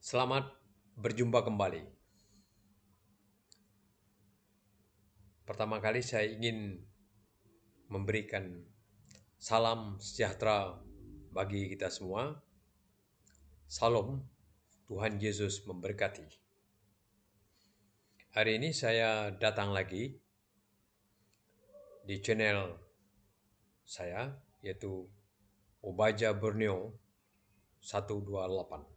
Selamat berjumpa kembali. Pertama kali saya ingin memberikan salam sejahtera bagi kita semua. Salam, Tuhan Yesus memberkati. Hari ini saya datang lagi di channel saya, yaitu Obaja Borneo 128.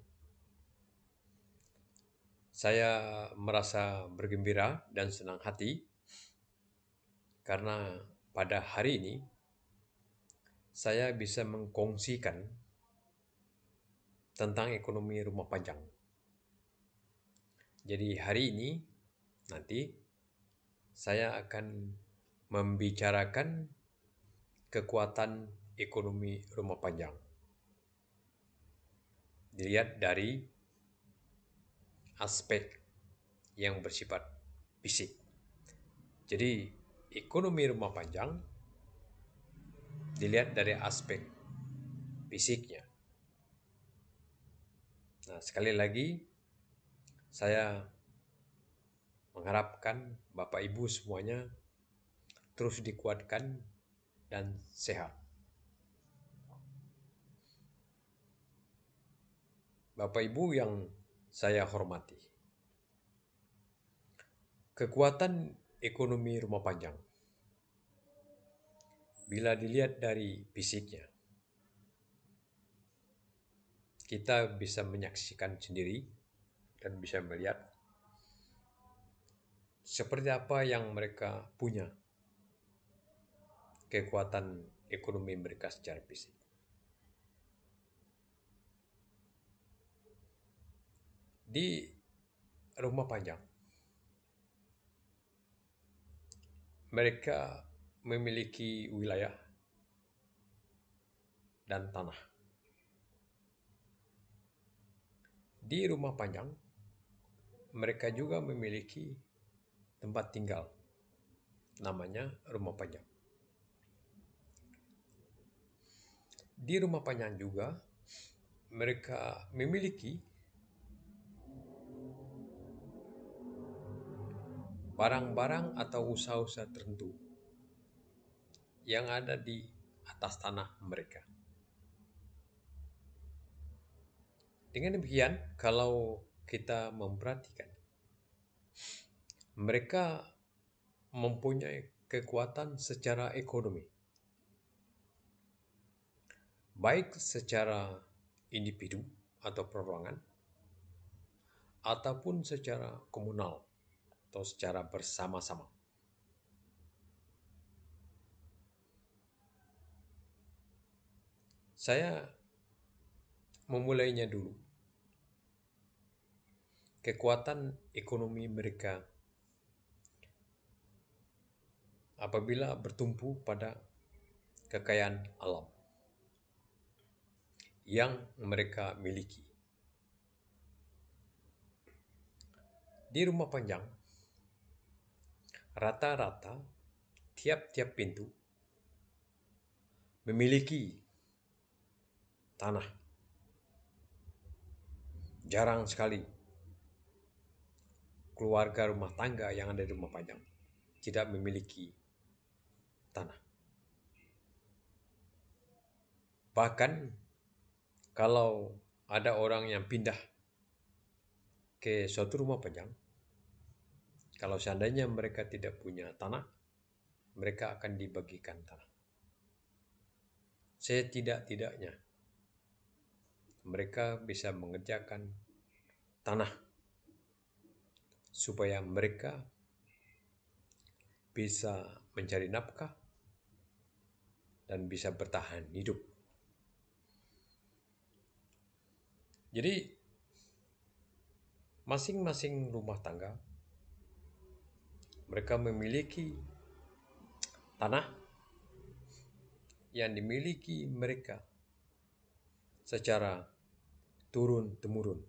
Saya merasa bergembira dan senang hati karena pada hari ini saya bisa mengkongsikan tentang ekonomi rumah panjang. Jadi hari ini nanti saya akan membicarakan kekuatan ekonomi rumah panjang. Dilihat dari aspek yang bersifat fisik. Jadi ekonomi rumah panjang dilihat dari aspek fisiknya. Nah, sekali lagi saya mengharapkan Bapak Ibu semuanya terus dikuatkan dan sehat. Bapak Ibu yang saya hormati, kekuatan ekonomi rumah panjang bila dilihat dari fisiknya, kita bisa menyaksikan sendiri dan bisa melihat seperti apa yang mereka punya kekuatan ekonomi mereka secara fisik. Di rumah panjang, mereka memiliki wilayah dan tanah. Di rumah panjang, mereka juga memiliki tempat tinggal, namanya rumah panjang. Di rumah panjang juga, mereka memiliki barang-barang atau usaha-usaha tertentu yang ada di atas tanah mereka. Dengan demikian, kalau kita memperhatikan, mereka mempunyai kekuatan secara ekonomi, baik secara individu atau perorangan, ataupun secara komunal atau secara bersama-sama. Saya memulainya dulu. Kekuatan ekonomi mereka apabila bertumpu pada kekayaan alam yang mereka miliki. Di rumah panjang, rata-rata tiap-tiap pintu memiliki tanah. Jarang sekali keluarga rumah tangga yang ada di rumah panjang tidak memiliki tanah. Bahkan kalau ada orang yang pindah ke suatu rumah panjang, kalau seandainya mereka tidak punya tanah, mereka akan dibagikan tanah. Setidak-tidaknya mereka bisa mengerjakan tanah supaya mereka bisa mencari nafkah dan bisa bertahan hidup. Jadi masing-masing rumah tangga mereka memiliki tanah yang dimiliki mereka secara turun-temurun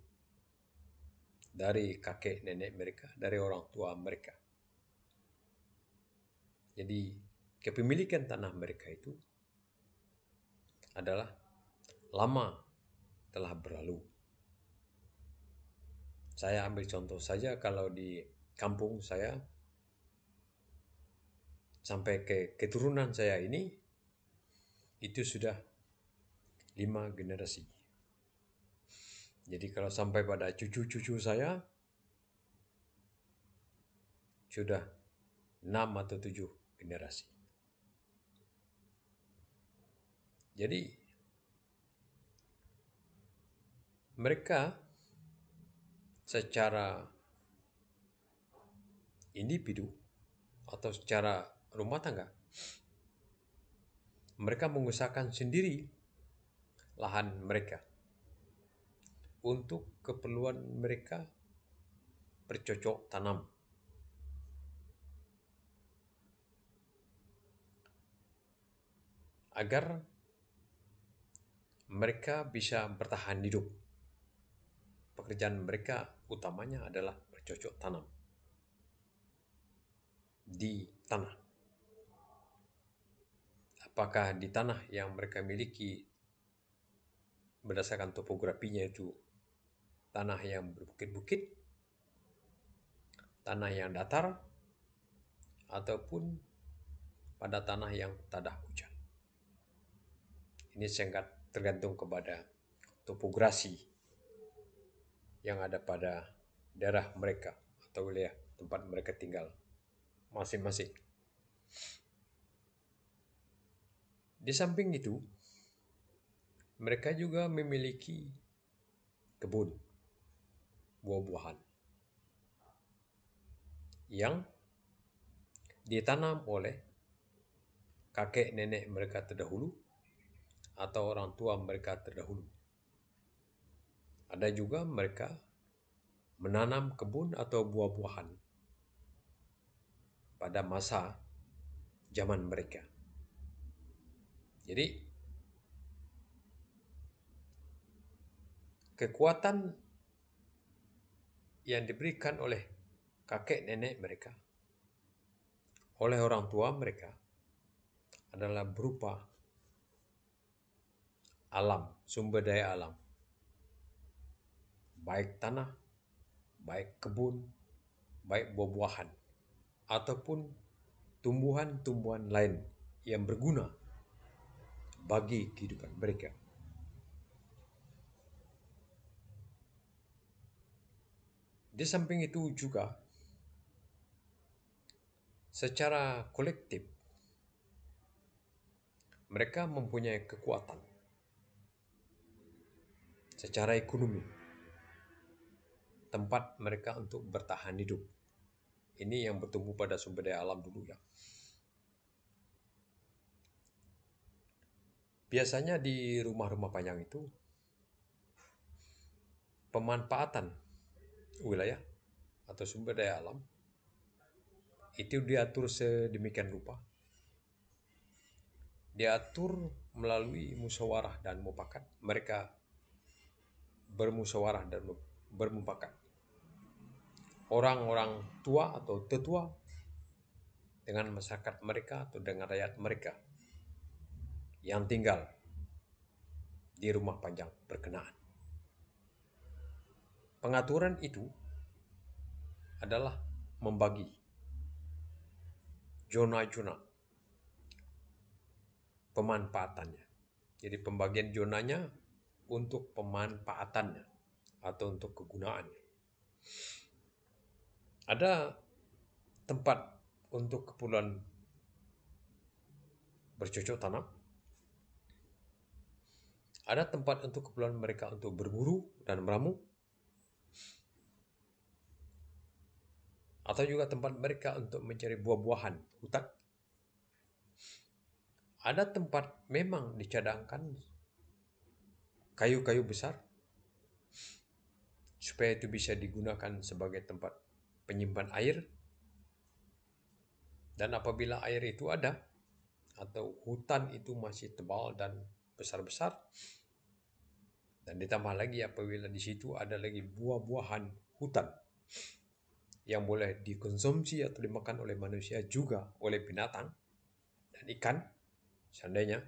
dari kakek nenek mereka, dari orang tua mereka. Jadi kepemilikan tanah mereka itu adalah lama telah berlalu. Saya ambil contoh saja kalau di kampung saya sampai ke keturunan saya ini itu sudah 5 generasi. Jadi kalau sampai pada cucu-cucu saya sudah 6 atau 7 generasi. Jadi mereka secara individu atau secara rumah tangga, mereka mengusahakan sendiri lahan mereka untuk keperluan mereka bercocok tanam. Agar mereka bisa bertahan hidup. Pekerjaan mereka utamanya adalah bercocok tanam di tanah. Apakah di tanah yang mereka miliki berdasarkan topografinya itu tanah yang berbukit-bukit, tanah yang datar, ataupun pada tanah yang tak ada hujan. Ini sangat tergantung kepada topografi yang ada pada daerah mereka atau wilayah tempat mereka tinggal masing-masing. Di samping itu, mereka juga memiliki kebun buah-buahan yang ditanam oleh kakek nenek mereka terdahulu atau orang tua mereka terdahulu. Ada juga mereka menanam kebun atau buah-buahan pada masa zaman mereka. Jadi kekuatan yang diberikan oleh kakek nenek mereka, oleh orang tua mereka adalah berupa alam, sumber daya alam. Baik tanah, baik kebun, baik buah-buahan, ataupun tumbuhan-tumbuhan lain yang berguna bagi kehidupan mereka. Di samping itu juga, secara kolektif, mereka mempunyai kekuatan secara ekonomi, tempat mereka untuk bertahan hidup. Ini yang bertumbuh pada sumber daya alam dulu ya. Biasanya di rumah-rumah panjang itu, pemanfaatan wilayah atau sumber daya alam itu diatur sedemikian rupa. Diatur melalui musyawarah dan mufakat. Mereka bermusyawarah dan bermufakat. Orang-orang tua atau tetua dengan masyarakat mereka atau dengan rakyat mereka yang tinggal di rumah panjang berkenaan. Pengaturan itu adalah membagi zona-zona pemanfaatannya. Jadi pembagian zonanya untuk pemanfaatannya atau untuk kegunaannya. Ada tempat untuk keperluan bercocok tanam. Ada tempat untuk keperluan mereka untuk berburu dan meramu. Atau juga tempat mereka untuk mencari buah-buahan hutan. Ada tempat memang dicadangkan kayu-kayu besar supaya itu bisa digunakan sebagai tempat penyimpan air. Dan apabila air itu ada atau hutan itu masih tebal dan besar-besar, dan ditambah lagi apabila di situ ada lagi buah-buahan hutan yang boleh dikonsumsi atau dimakan oleh manusia juga oleh binatang dan ikan, seandainya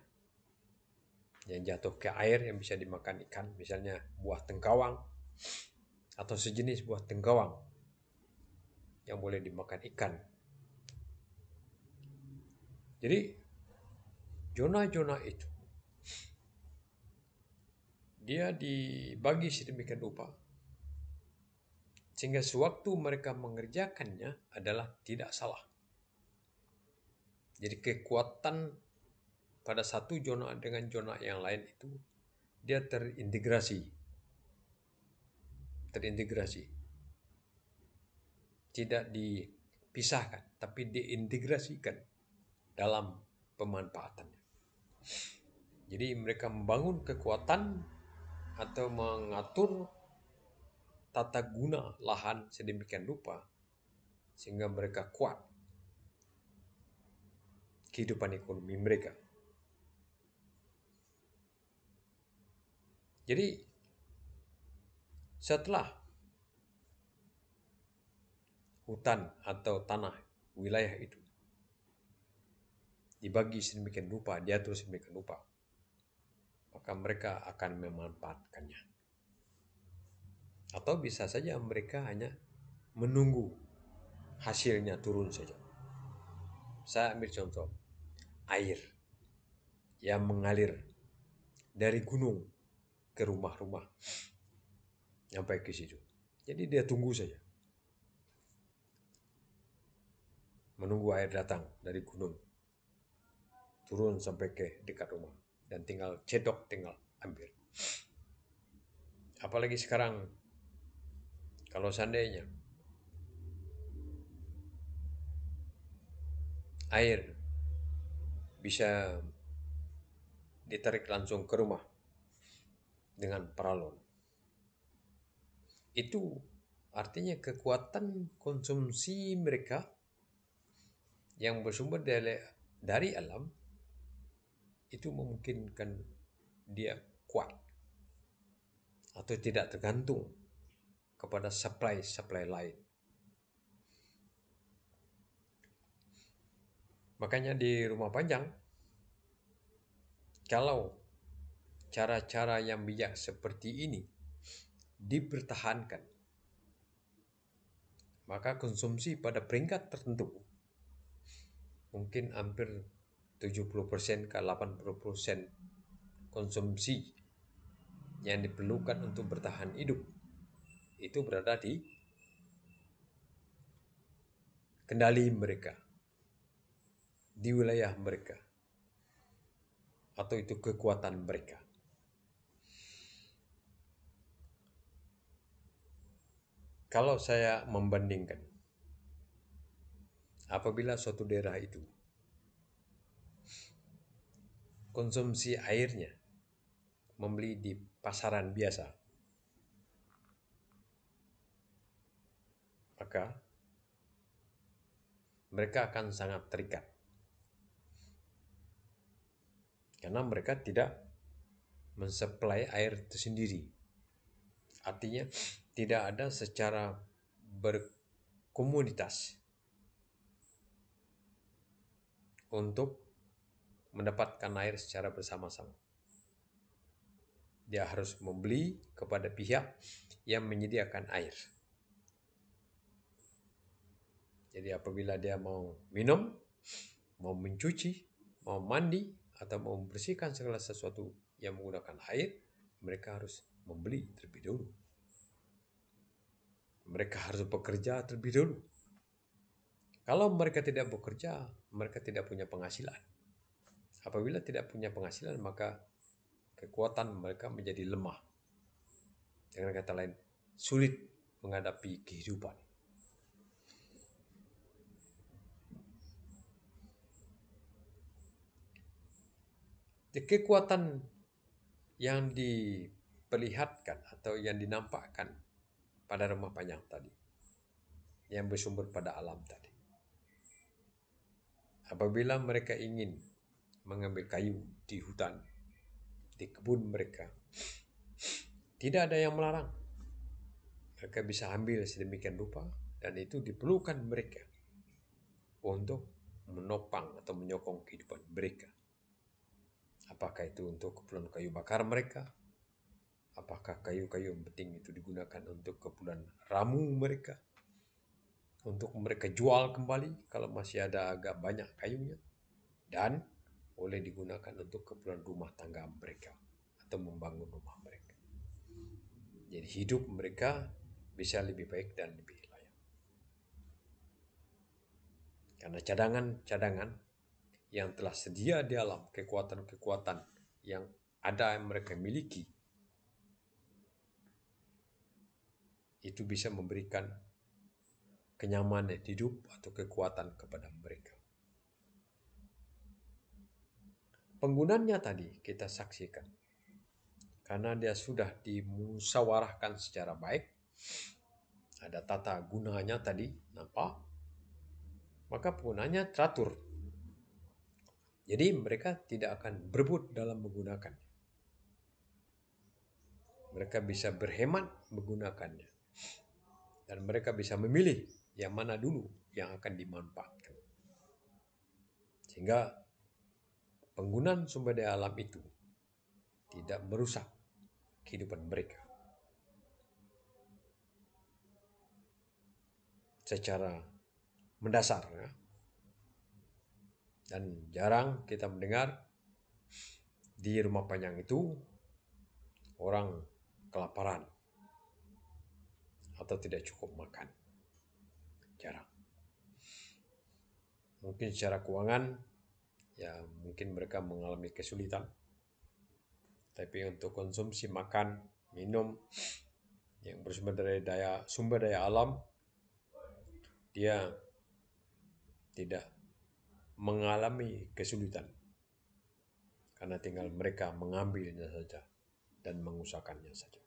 yang jatuh ke air yang bisa dimakan ikan, misalnya buah tengkawang atau sejenis buah tenggawang yang boleh dimakan ikan. Jadi zona-zona itu dia dibagi sedemikian rupa sehingga sewaktu mereka mengerjakannya adalah tidak salah. Jadi kekuatan pada satu zona dengan zona yang lain itu dia terintegrasi, tidak dipisahkan, tapi diintegrasikan dalam pemanfaatannya. Jadi mereka membangun kekuatan atau mengatur tata guna lahan sedemikian rupa sehingga mereka kuat kehidupan ekonomi mereka. Jadi setelah hutan atau tanah wilayah itu dibagi sedemikian rupa, diatur sedemikian rupa, maka mereka akan memanfaatkannya. Atau bisa saja mereka hanya menunggu hasilnya turun saja. Saya ambil contoh, air yang mengalir dari gunung ke rumah-rumah sampai ke situ. Jadi dia tunggu saja, menunggu air datang dari gunung, turun sampai ke dekat rumah, dan tinggal cedok, tinggal ambil. Apalagi sekarang, kalau seandainya air bisa ditarik langsung ke rumah dengan paralon, itu artinya kekuatan konsumsi mereka yang bersumber dari alam itu memungkinkan dia kuat atau tidak tergantung kepada supply lain. Makanya di rumah panjang, kalau cara-cara yang bijak seperti ini dipertahankan, maka konsumsi pada peringkat tertentu mungkin hampir 70% ke 80% konsumsi yang diperlukan untuk bertahan hidup itu berada di kendali mereka, di wilayah mereka, atau itu kekuatan mereka. Kalau saya membandingkan, apabila suatu daerah itu konsumsi airnya membeli di pasaran biasa, maka mereka akan sangat terikat. Karena mereka tidak mensuplai air itu sendiri. Artinya tidak ada secara berkomunitas untuk mendapatkan air secara bersama-sama. Dia harus membeli kepada pihak yang menyediakan air. Jadi apabila dia mau minum, mau mencuci, mau mandi, atau mau membersihkan segala sesuatu yang menggunakan air, mereka harus membeli terlebih dahulu. Mereka harus bekerja terlebih dahulu. Kalau mereka tidak bekerja, mereka tidak punya penghasilan. Apabila tidak punya penghasilan, maka kekuatan mereka menjadi lemah. Dengan kata lain, sulit menghadapi kehidupan. Kekuatan yang diperlihatkan atau yang dinampakkan pada rumah panjang tadi, yang bersumber pada alam tadi. Apabila mereka ingin mengambil kayu di hutan, di kebun mereka, tidak ada yang melarang. Mereka bisa ambil sedemikian rupa, dan itu diperlukan mereka untuk menopang atau menyokong kehidupan mereka. Apakah itu untuk keperluan kayu bakar mereka, Apakah kayu-kayu yang penting itu digunakan untuk keperluan ramu mereka, untuk mereka jual kembali kalau masih ada agak banyak kayunya, dan boleh digunakan untuk keperluan rumah tangga mereka atau membangun rumah mereka. Jadi hidup mereka bisa lebih baik dan lebih layak. Karena cadangan-cadangan yang telah sedia di alam, kekuatan-kekuatan yang ada yang mereka miliki, itu bisa memberikan kenyamanan hidup atau kekuatan kepada mereka. Penggunanya tadi kita saksikan. Karena dia sudah dimusyawarahkan secara baik, ada tata gunanya tadi, nampak, maka penggunanya teratur. Jadi mereka tidak akan berebut dalam menggunakan. Mereka bisa berhemat menggunakannya. Dan mereka bisa memilih yang mana dulu yang akan dimanfaatkan. Sehingga penggunaan sumber daya alam itu tidak merusak kehidupan mereka. Secara mendasar, ya. Dan jarang kita mendengar di rumah panjang itu orang kelaparan atau tidak cukup makan. Jarang. Mungkin secara keuangan, ya mungkin mereka mengalami kesulitan. Tapi untuk konsumsi makan, minum yang bersumber dari sumber daya alam, dia tidak mengalami kesulitan. Karena tinggal mereka mengambilnya saja dan mengusahakannya saja.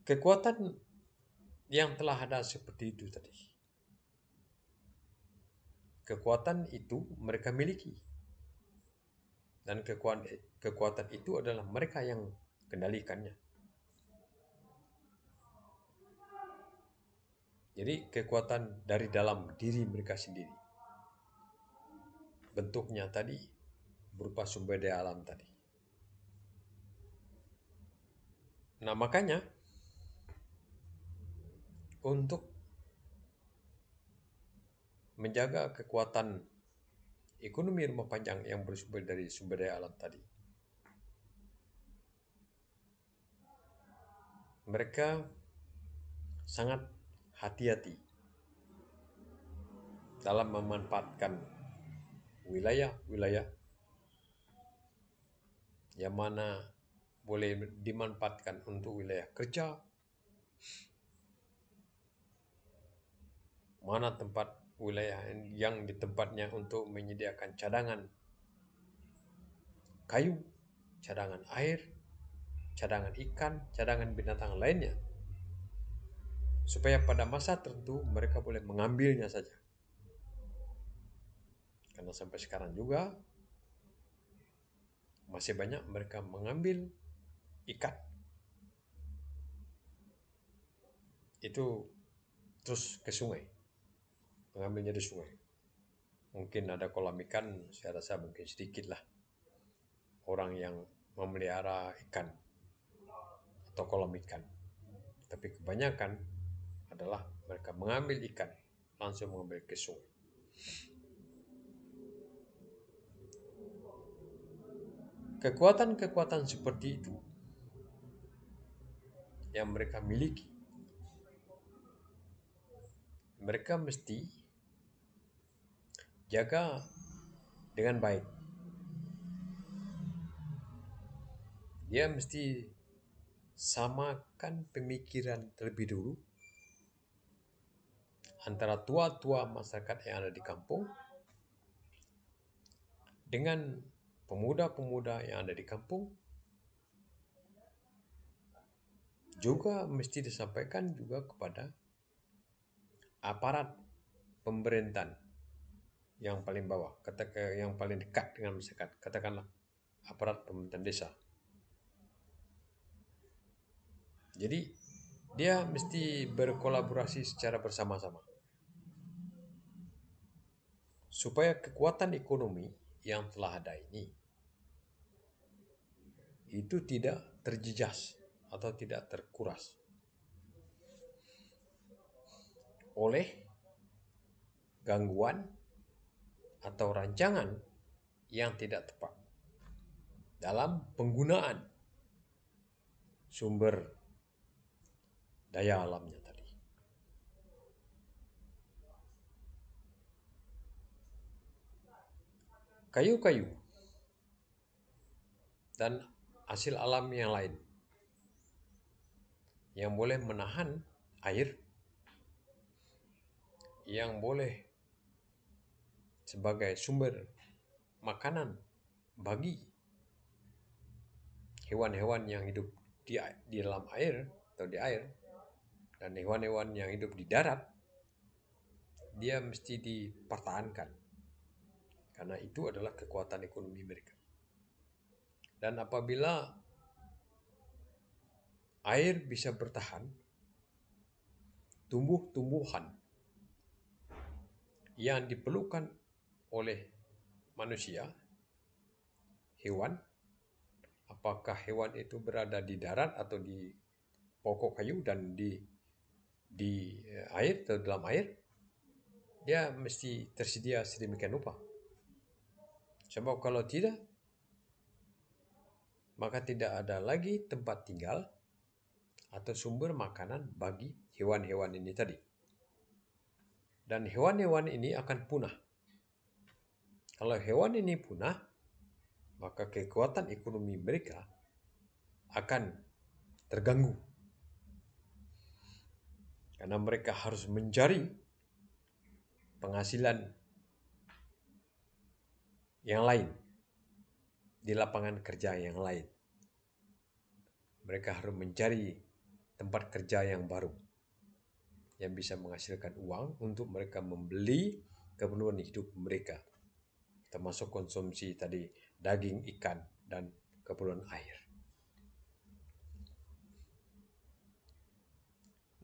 Kekuatan yang telah ada seperti itu tadi, kekuatan itu mereka miliki. Dan kekuatan itu adalah mereka yang kendalikannya. Jadi kekuatan dari dalam diri mereka sendiri. Bentuknya tadi berupa sumber daya alam tadi. Nah, makanya untuk menjaga kekuatan ekonomi rumah panjang yang bersumber dari sumber daya alam tadi, mereka sangat hati-hati dalam memanfaatkan wilayah-wilayah yang mana boleh dimanfaatkan untuk wilayah kerja, mana tempat wilayah yang di tempatnya untuk menyediakan cadangan kayu, cadangan air, cadangan ikan, cadangan binatang lainnya, supaya pada masa tertentu mereka boleh mengambilnya saja. Karena sampai sekarang juga masih banyak mereka mengambil ikan. Itu terus ke sungai, mengambilnya di sungai. Mungkin ada kolam ikan, saya rasa mungkin sedikit lah orang yang memelihara ikan atau kolam ikan. Tapi kebanyakan adalah mereka mengambil ikan, langsung mengambil ke sungai. Kekuatan-kekuatan seperti itu yang mereka miliki, mereka mesti jaga dengan baik. Dia mesti samakan pemikiran terlebih dulu antara tua-tua masyarakat yang ada di kampung dengan pemuda-pemuda yang ada di kampung. Juga mesti disampaikan juga kepada aparat pemerintahan yang paling bawah, yang paling dekat dengan masyarakat, katakanlah aparat pemerintahan desa. Jadi dia mesti berkolaborasi secara bersama-sama supaya kekuatan ekonomi yang telah ada ini itu tidak terjejas atau tidak terkuras oleh gangguan atau rancangan yang tidak tepat dalam penggunaan sumber daya alamnya tadi. Kayu-kayu dan hasil alam yang lain yang boleh menahan air, yang boleh sebagai sumber makanan bagi hewan-hewan yang hidup di dalam air atau di air, dan hewan-hewan yang hidup di darat, dia mesti dipertahankan karena itu adalah kekuatan ekonomi mereka. Dan apabila air bisa bertahan, tumbuh-tumbuhan yang diperlukan oleh manusia, hewan, apakah hewan itu berada di darat atau di pokok kayu dan di air atau dalam air, dia mesti tersedia sedemikian rupa. Sebab kalau tidak, maka tidak ada lagi tempat tinggal atau sumber makanan bagi hewan-hewan ini tadi. Dan hewan-hewan ini akan punah. Kalau hewan ini punah, maka kekuatan ekonomi mereka akan terganggu. Karena mereka harus mencari penghasilan yang lain di lapangan kerja yang lain. Mereka harus mencari tempat kerja yang baru yang bisa menghasilkan uang untuk mereka membeli keperluan hidup mereka, termasuk konsumsi tadi daging, ikan, dan keperluan air.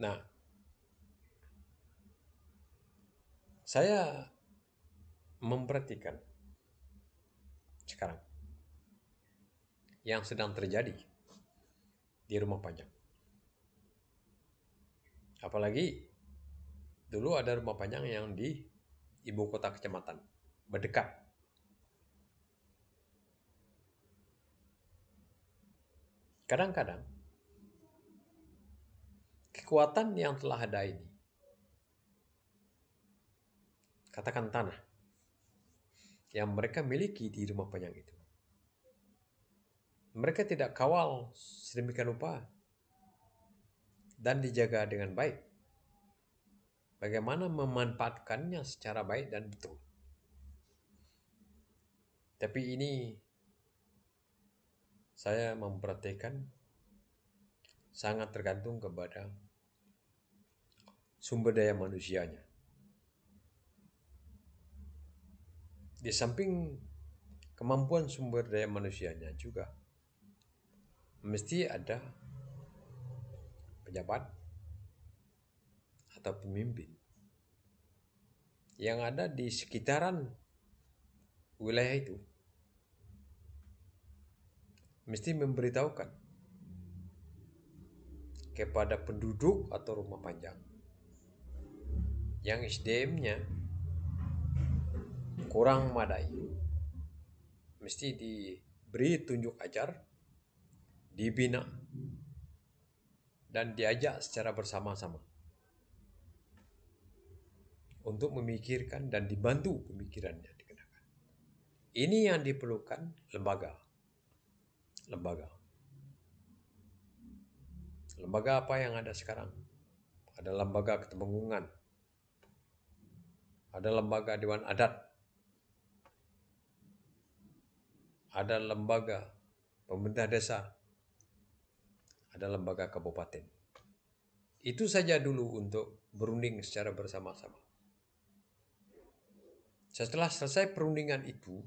Nah, saya memperhatikan sekarang yang sedang terjadi di Rumah Panjang. Apalagi dulu ada Rumah Panjang yang di ibu kota kecamatan, berdekat. Kadang-kadang kekuatan yang telah ada ini, katakan tanah, yang mereka miliki di Rumah Panjang itu, mereka tidak kawal sedemikian rupa dan dijaga dengan baik. Bagaimana memanfaatkannya secara baik dan betul. Tapi ini saya memperhatikan sangat tergantung kepada sumber daya manusianya. Di samping kemampuan sumber daya manusianya juga mesti ada pejabat atau pemimpin yang ada di sekitaran wilayah itu mesti memberitahukan kepada penduduk atau Rumah Panjang yang SDM-nya kurang memadai, mesti diberi tunjuk ajar, dibina, dan diajak secara bersama-sama untuk memikirkan dan dibantu pemikirannya dikenakan. Ini yang diperlukan lembaga. Lembaga apa yang ada sekarang? Ada lembaga ketemenggungan, ada lembaga Dewan Adat, ada lembaga pemerintah desa, ada lembaga kabupaten. Itu saja dulu untuk berunding secara bersama-sama. Setelah selesai perundingan itu,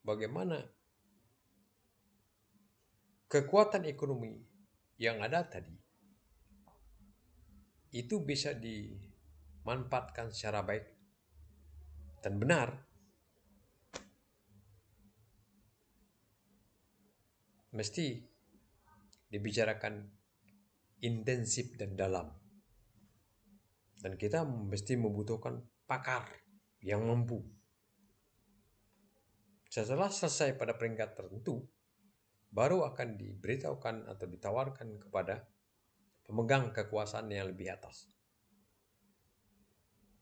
bagaimana kekuatan ekonomi yang ada tadi itu bisa dimanfaatkan secara baik dan benar, mesti dibicarakan intensif dan dalam. Dan kita mesti membutuhkan pakar yang mampu. Setelah selesai pada peringkat tertentu, baru akan diberitahukan atau ditawarkan kepada pemegang kekuasaan yang lebih atas.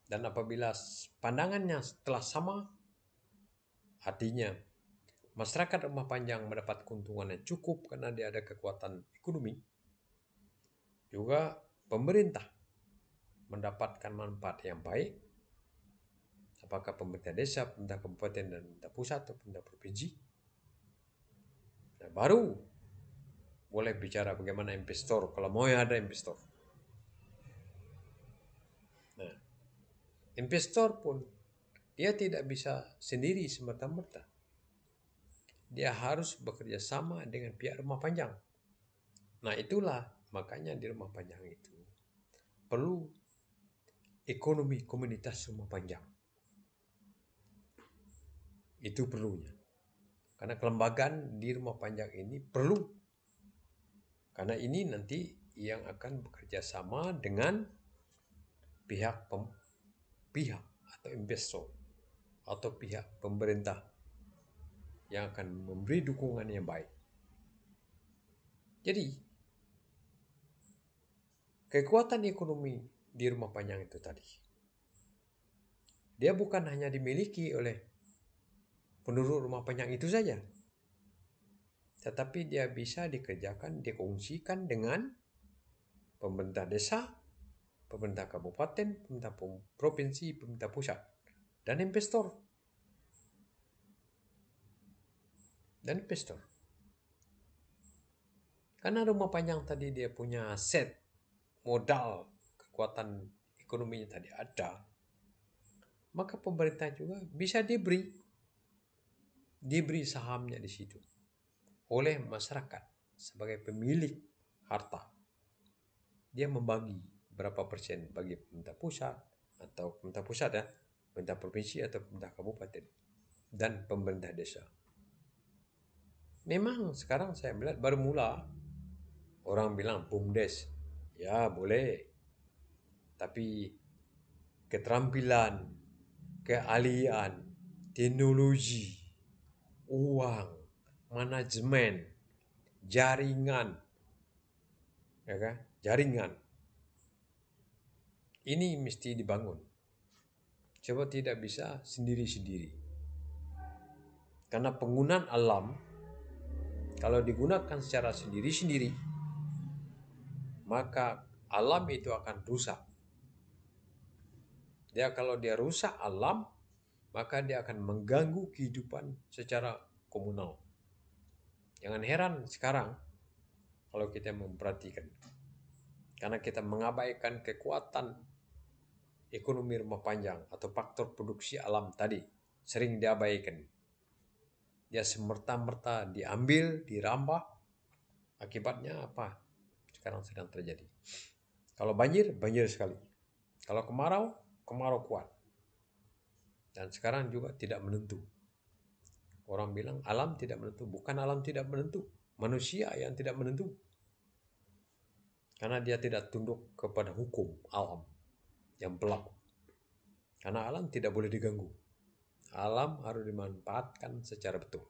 Dan apabila pandangannya telah sama, artinya masyarakat rumah panjang mendapat keuntungan yang cukup karena dia ada kekuatan ekonomi, juga pemerintah mendapatkan manfaat yang baik, apakah pemerintah desa, pemerintah kabupaten, dan pemerintah pusat atau pemerintah provinsi. Nah, baru boleh bicara bagaimana investor, kalau mau ada investor. Nah, investor pun dia tidak bisa sendiri semerta-merta. Dia harus bekerja sama dengan pihak rumah panjang. Nah, itulah makanya di rumah panjang itu perlu ekonomi komunitas rumah panjang. Itu perlunya. Karena kelembagaan di rumah panjang ini perlu. Karena ini nanti yang akan bekerja sama dengan pihak atau investor atau pihak pemerintah yang akan memberi dukungan yang baik. Jadi, kekuatan ekonomi di rumah panjang itu tadi, dia bukan hanya dimiliki oleh penduduk rumah panjang itu saja, tetapi dia bisa dikerjakan, dikongsikan dengan pemerintah desa, pemerintah kabupaten, pemerintah provinsi, pemerintah pusat, dan investor. Karena rumah panjang tadi dia punya aset, modal, kekuatan ekonominya tadi ada, maka pemerintah juga bisa diberi sahamnya di situ oleh masyarakat sebagai pemilik harta. Dia membagi berapa persen bagi pemerintah pusat atau pemerintah pusat ya, pemerintah provinsi atau pemerintah kabupaten, dan pemerintah desa. Memang sekarang saya melihat baru mula orang bilang BUMDes, ya boleh, tapi keterampilan, keahlian, teknologi, uang, manajemen, jaringan, ya kan? Jaringan ini mesti dibangun. Coba tidak bisa sendiri-sendiri. Karena penggunaan alam kalau digunakan secara sendiri-sendiri, maka alam itu akan rusak. Kalau dia rusak alam, maka dia akan mengganggu kehidupan secara komunal. Jangan heran sekarang kalau kita memperhatikan. Karena kita mengabaikan kekuatan ekonomi rumah panjang atau faktor produksi alam tadi, sering diabaikan. Dia semerta-merta diambil, dirambah. Akibatnya apa? Sekarang sedang terjadi. Kalau banjir, banjir sekali. Kalau kemarau, kemarau kuat. Dan sekarang juga tidak menentu. Orang bilang alam tidak menentu. Bukan alam tidak menentu. Manusia yang tidak menentu. Karena dia tidak tunduk kepada hukum alam yang berlaku. Karena alam tidak boleh diganggu. Alam harus dimanfaatkan secara betul.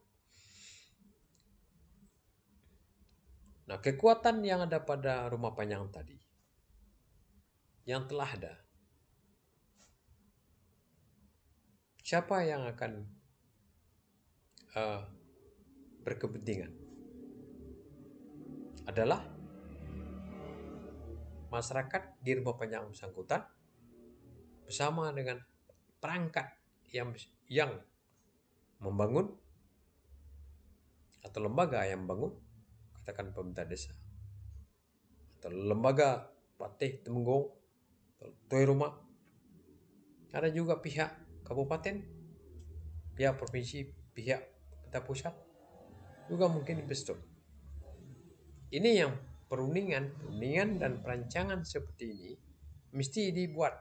Nah, kekuatan yang ada pada rumah panjang tadi, yang telah ada, siapa yang akan berkepentingan? Adalah masyarakat di rumah panjang bersangkutan bersama dengan perangkat yang membangun atau lembaga yang membangun, katakan pemerintah desa atau lembaga Patih Temenggung atau Toi Rumah. Ada juga pihak kabupaten, pihak provinsi, pihak pemerintah pusat, juga mungkin investor. Ini yang perundingan dan perancangan seperti ini mesti dibuat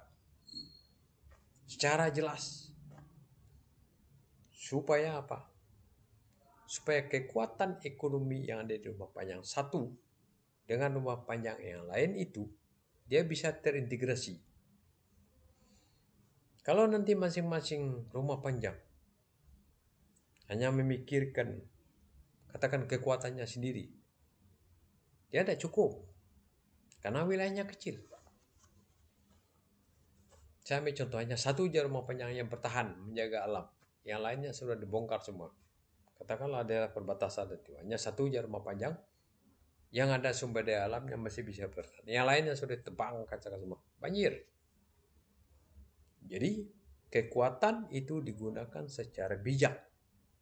secara jelas. Supaya apa? Supaya kekuatan ekonomi yang ada di rumah panjang satu dengan rumah panjang yang lain itu, dia bisa terintegrasi. Kalau nanti masing-masing rumah panjang hanya memikirkan, katakan kekuatannya sendiri, dia tidak cukup, karena wilayahnya kecil. Saya ambil contoh, hanya satu aja rumah panjang yang bertahan menjaga alam. Yang lainnya sudah dibongkar semua. Katakanlah daerah perbatasan itu, hanya satu aja rumah panjang yang ada sumber daya alam yang masih bisa bertahan. Yang lainnya sudah tebang kaca semua. Banjir. Jadi kekuatan itu digunakan secara bijak.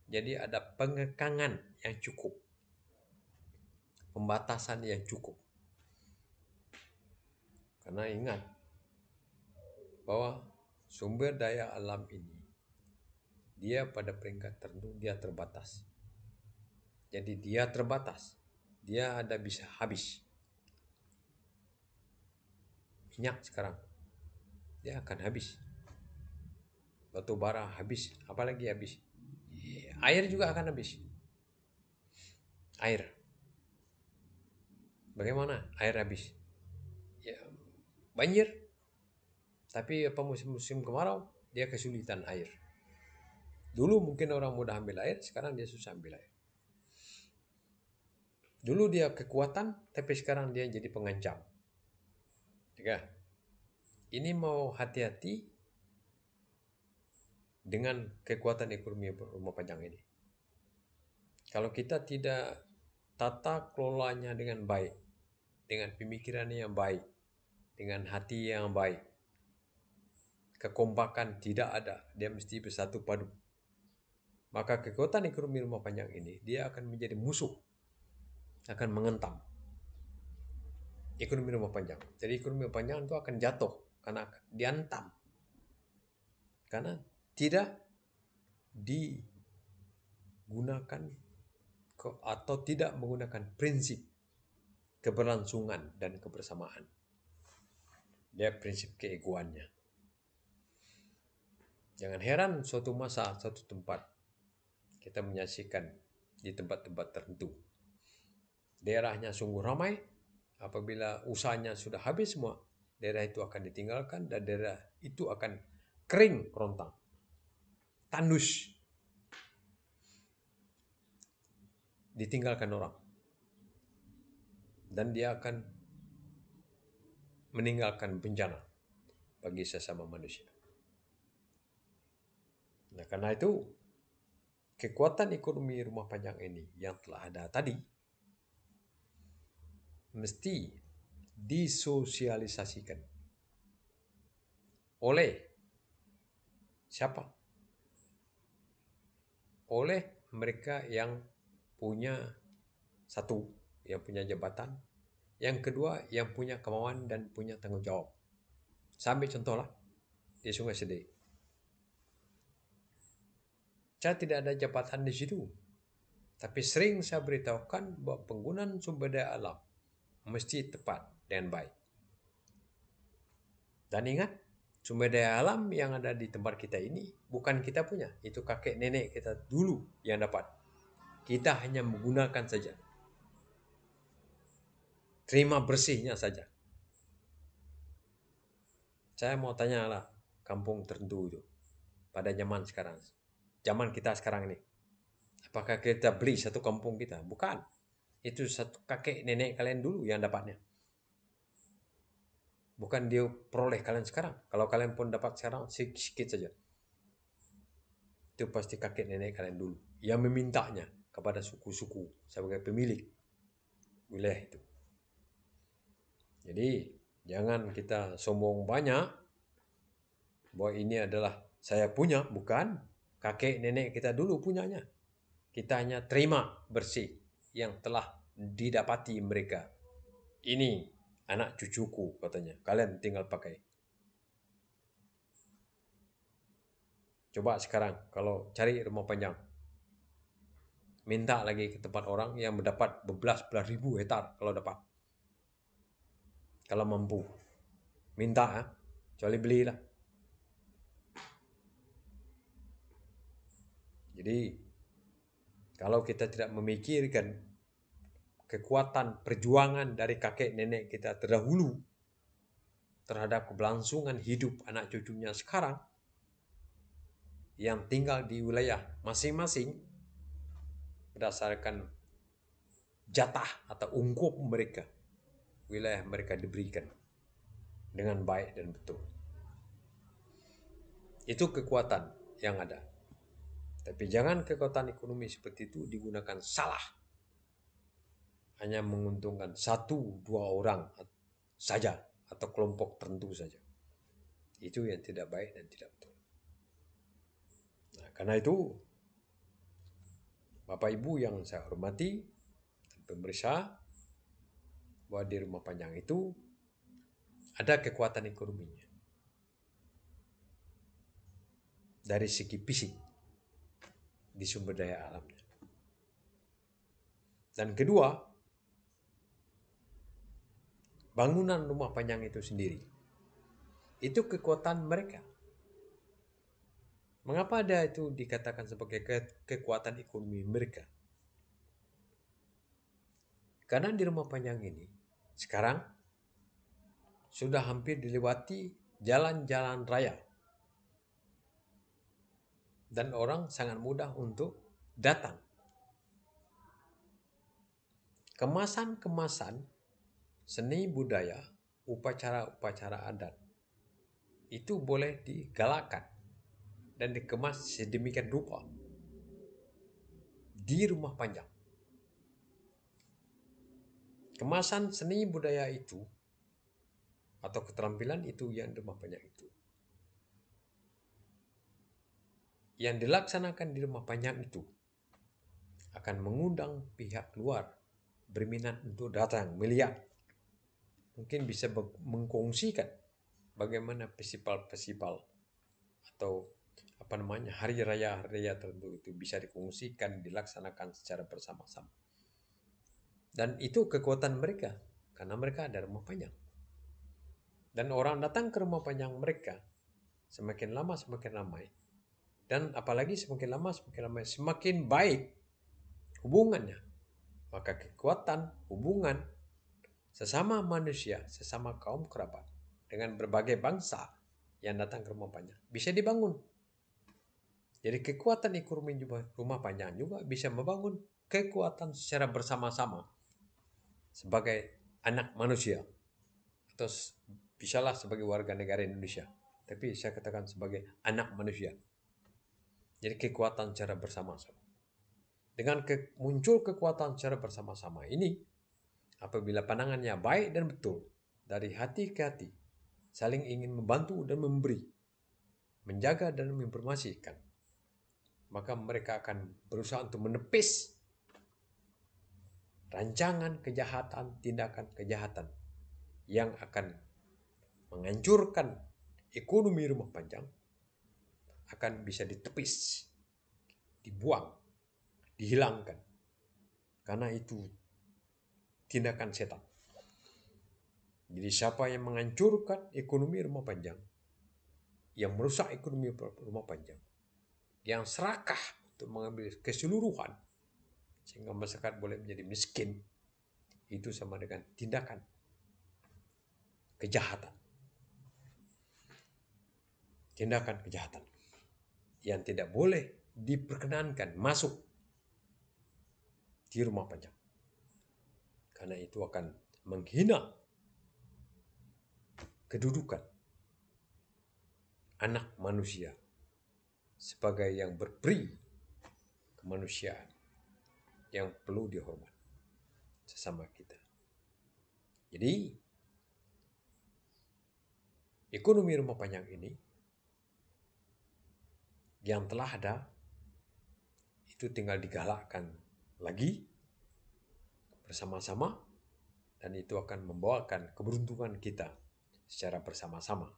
Jadi ada pengekangan yang cukup. Pembatasan yang cukup. Karena ingat bahwa sumber daya alam ini, dia pada peringkat tertentu dia terbatas. Jadi dia terbatas. Dia ada bisa habis. Minyak sekarang, dia akan habis. Batu bara habis, apalagi habis. Air juga akan habis. Air. Bagaimana air habis? Ya, banjir. Tapi apa musim-musim kemarau, dia kesulitan air. Dulu mungkin orang mudah ambil air, sekarang dia susah ambil air. Dulu dia kekuatan, tapi sekarang dia jadi pengancam. Ya. Ini mau hati-hati dengan kekuatan ekonomi rumah panjang ini. Kalau kita tidak tata kelolanya dengan baik, dengan pemikiran yang baik, dengan hati yang baik, kekompakan tidak ada, dia mesti bersatu padu. Maka kekuatan ekonomi rumah panjang ini, dia akan menjadi musuh, akan mengentam ekonomi rumah panjang. Jadi ekonomi rumah panjang itu akan jatuh karena diantam, karena tidak digunakan atau tidak menggunakan prinsip keberlangsungan dan kebersamaan. Dia prinsip keegoannya. Jangan heran suatu masa, suatu tempat kita menyaksikan di tempat-tempat tertentu. Daerahnya sungguh ramai, apabila usahanya sudah habis semua, daerah itu akan ditinggalkan dan daerah itu akan kering kerontang, tandus, ditinggalkan orang. Dan dia akan meninggalkan bencana bagi sesama manusia. Nah, karena itu kekuatan ekonomi rumah panjang ini yang telah ada tadi mesti disosialisasikan oleh siapa? Oleh mereka yang punya satu, yang punya jabatan, yang kedua yang punya kemauan dan punya tanggung jawab. Sambil contohlah di Sungai Sedih. Saya tidak ada jabatan di situ, tapi sering saya beritahukan bahwa penggunaan sumber daya alam mesti tepat dan baik. Dan ingat, sumber daya alam yang ada di tempat kita ini bukan kita punya, itu kakek nenek kita dulu yang dapat. Kita hanya menggunakan saja. Terima bersihnya saja. Saya mau tanya lah, kampung tertentu itu pada zaman sekarang, zaman kita sekarang ini, apakah kita beli satu kampung kita? Bukan. Itu satu kakek nenek kalian dulu yang dapatnya. Bukan dia peroleh kalian sekarang. Kalau kalian pun dapat sekarang sedikit saja. Itu pasti kakek nenek kalian dulu yang memintanya kepada suku-suku sebagai pemilik wilayah itu. Jadi jangan kita sombong banyak bahwa ini adalah saya punya, bukan. Kakek nenek kita dulu punyanya. Kita hanya terima bersih yang telah didapati mereka. Ini anak cucuku katanya. Kalian tinggal pakai. Coba sekarang kalau cari rumah panjang. Minta lagi ke tempat orang yang mendapat belas ribu hektar kalau dapat. Kalau mampu. Minta, kecuali belilah. Jadi kalau kita tidak memikirkan kekuatan perjuangan dari kakek nenek kita terdahulu terhadap keberlangsungan hidup anak cucunya sekarang yang tinggal di wilayah masing-masing berdasarkan jatah atau ungkup mereka, wilayah mereka diberikan dengan baik dan betul. Itu kekuatan yang ada. Tapi jangan kekuatan ekonomi seperti itu digunakan salah. Hanya menguntungkan satu dua orang saja atau kelompok tertentu saja. Itu yang tidak baik dan tidak betul. Nah, karena itu Bapak Ibu yang saya hormati, pemirsa, bahwa di rumah panjang itu ada kekuatan ekonominya. Dari segi fisik di sumber daya alamnya. Dan kedua, bangunan rumah panjang itu sendiri, itu kekuatan mereka. Mengapa ada itu dikatakan sebagai kekuatan ekonomi mereka? Karena di rumah panjang ini, sekarang sudah hampir dilewati jalan-jalan raya. Dan orang sangat mudah untuk datang. Kemasan-kemasan seni budaya, upacara-upacara adat itu boleh digalakkan dan dikemas sedemikian rupa di rumah panjang. Kemasan seni budaya itu atau keterampilan itu yang di rumah panjang itu, yang dilaksanakan di rumah panjang itu akan mengundang pihak luar berminat untuk datang melihat. Mungkin bisa mengkongsikan bagaimana festival-festival atau hari raya tertentu itu bisa dikongsikan, dilaksanakan secara bersama-sama. Dan itu kekuatan mereka karena mereka ada rumah panjang. Dan orang datang ke rumah panjang mereka semakin lama semakin ramai. Dan apalagi semakin lama semakin ramai, semakin baik hubungannya. Maka kekuatan hubungan sesama manusia, sesama kaum kerabat dengan berbagai bangsa yang datang ke rumah panjang bisa dibangun. Jadi kekuatan ekonomi rumah panjang juga bisa membangun kekuatan secara bersama-sama sebagai anak manusia atau bisalah sebagai warga negara Indonesia. Tapi saya katakan sebagai anak manusia. Jadi kekuatan secara bersama-sama. Dengan muncul kekuatan secara bersama-sama ini, apabila pandangannya baik dan betul, dari hati ke hati, saling ingin membantu dan memberi, menjaga dan menginformasikan, maka mereka akan berusaha untuk menepis rancangan kejahatan, tindakan kejahatan yang akan menghancurkan ekonomi rumah panjang, akan bisa ditepis, dibuang, dihilangkan. Karena itu tindakan setan. Jadi siapa yang menghancurkan ekonomi rumah panjang, yang merusak ekonomi rumah panjang, yang serakah untuk mengambil keseluruhan sehingga masyarakat boleh menjadi miskin, itu sama dengan tindakan kejahatan. Tindakan kejahatan yang tidak boleh diperkenankan masuk di rumah panjang. Karena itu akan menghina kedudukan anak manusia sebagai yang berperi kemanusiaan yang perlu dihormat sesama kita. Jadi ekonomi rumah panjang ini yang telah ada itu tinggal digalakkan lagi bersama-sama, dan itu akan membawakan keberuntungan kita secara bersama-sama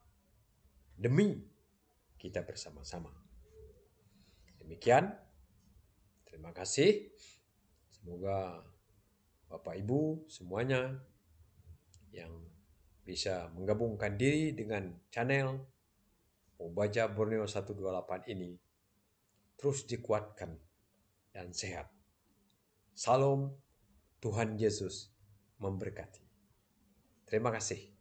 demi kita bersama-sama. Demikian, terima kasih. Semoga Bapak Ibu semuanya yang bisa menggabungkan diri dengan channel Mubaja Borneo 128 ini terus dikuatkan dan sehat. Salam Tuhan Yesus memberkati. Terima kasih.